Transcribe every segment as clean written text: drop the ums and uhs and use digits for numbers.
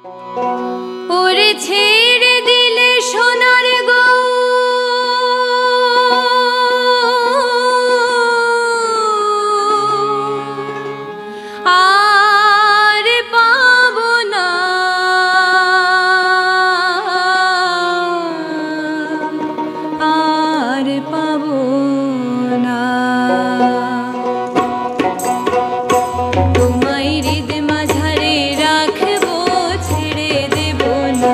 ওরে ছেড়ে দিলে সোনার গো আর পাবো না, আর পাবো না। তোমায় হৃদ মাঝারে রাখবো, ছেড়ে দেব না।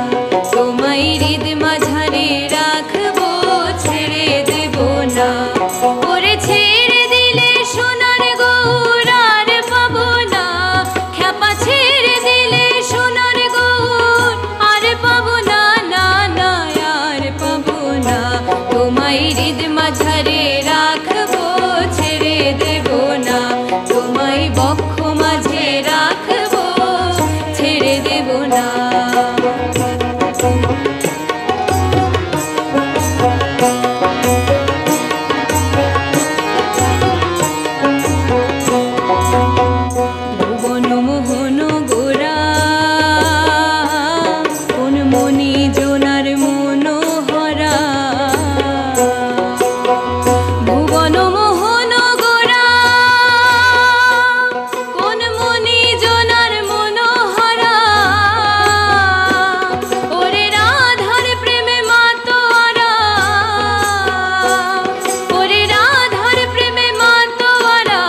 তোমায় হৃদ মাঝারে রাখবো, ছেড়ে দেব না। ওরে ছেড়ে দিলে সোনার গৌর আর পাবো না, খ্যাপা ছেড়ে দিলে সোনার গৌর আর পাবো না, না না আর পাবো না। তোমায় হৃদ মাঝারে রাখবো, ছেড়ে দেব না। তোমায় বক্ষ মাঝে রাখবো, ছেড়ে দেব না। ভুবন মোহন গোরা কোন মনি জোনার মনোহরা। ভুবন মোহন গোরা কোন মনি জোনার মনোহরা। ওরে রাধার প্রেমে মাতোয়ারা, ওরে রাধার প্রেমে মাতোয়ারা।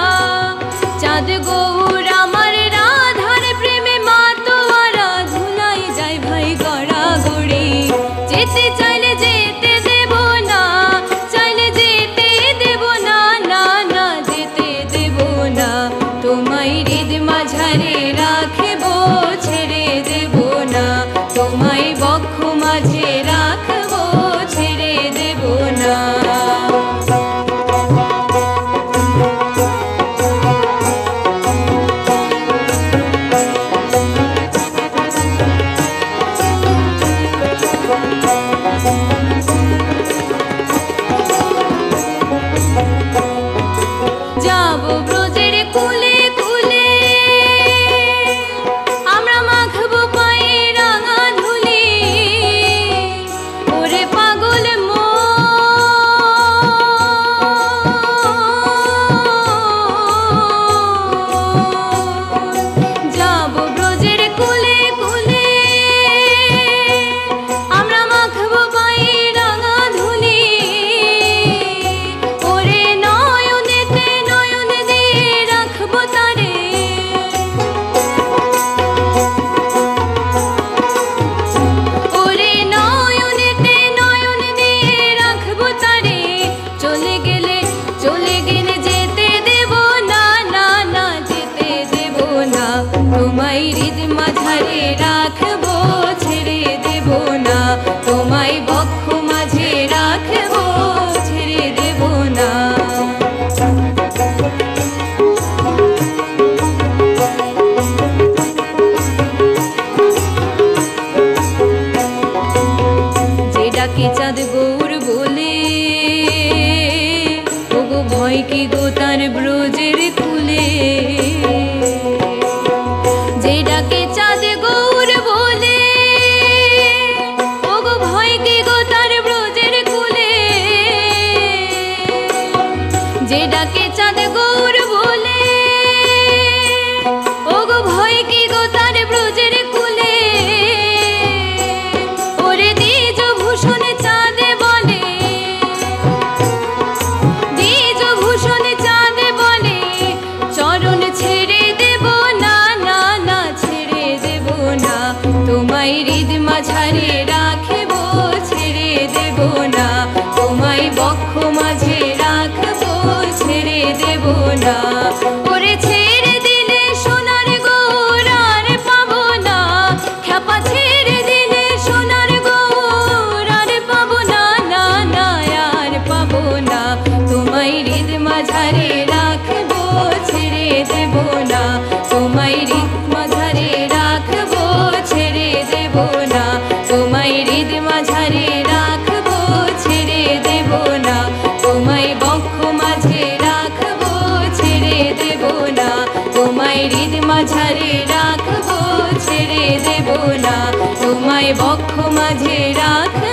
চাঁদ গৌর আমার রাধার প্রেমে মাতোয়ারা। ধুলাই যায় ভাই গড়াগড়ি, যেতে চাইলে যেতে দেব না, চাইলে যেতে দেব না, না না যেতে দেব না। তোমায় হৃদ মাঝারে রাখবো, ছেড়ে দেব না। তোমায় বক্ষ মাঝে রাখবো, ছেড়ে দেব না। যাবো ব্রজের কুলে কুলে, আমরা মাখবো পায়ে রাঙা ধুলি। ওরে পাগল যাবো ব্রজের কুলে কুলে, আমরা মাখবো পায়ে রাঙা ধুলি। ওরে নয়নেতে নয়ন দিয়ে রাখবো তারে, ওরে নয়নেতে নয়ন দিয়ে রাখবো তারে। চলে গেলে যেতে দেব না, না না যেতে দেব না। তোমায় হৃদ মাঝারে রাখবো, ছেড়ে দেব না। তোমায় বক্ষ মাঝে রাখবো, ছেড়ে দেব না। যে ডাকে চাঁদ গৌর বলে, ওগো ভয় কি গো তার ব্রজের কুলে। যে ডাকে চাঁদ গৌর বলে, ওগো ভয় কি গো তার ব্রজের কুলে। যে ডাকে চাঁদ গৌর বলে, ওগো ভয় কি গো তার ব্রজের কুলে। ওরে দ্বিজ ভূষণ চাঁদ বলে, দ্বিজ ভূষণ চাঁদ বলে। চরণ ছেড়ে দেব না, না না ছেড়ে দেব না। তোমায় হৃদ মাঝারে রাখবো, ছেড়ে দেব না। তোমায় বক্ষ মাঝে রাখবো, ছেড়ে দেব না। ওরে ছেড়ে দিলে সোনার গৌর আর পাবো না, খ্যাপা ছেড়ে দিলে সোনার গৌর আর পাবো না, না না আর পাবো না। তোমায় হৃদ মাঝারে রাখবো, ছেড়ে দেব না। তোমায় হৃদ মাঝারে রাখবো, ছেড়ে দেব না। তোমায় হৃদ মাঝারে রাখবো, ছেড়ে দেব না। তোমায় বক্ষ মাঝে রাখবো, ছেড়ে দেব দেব না, তোমায় বক্ষ মাঝে রাখব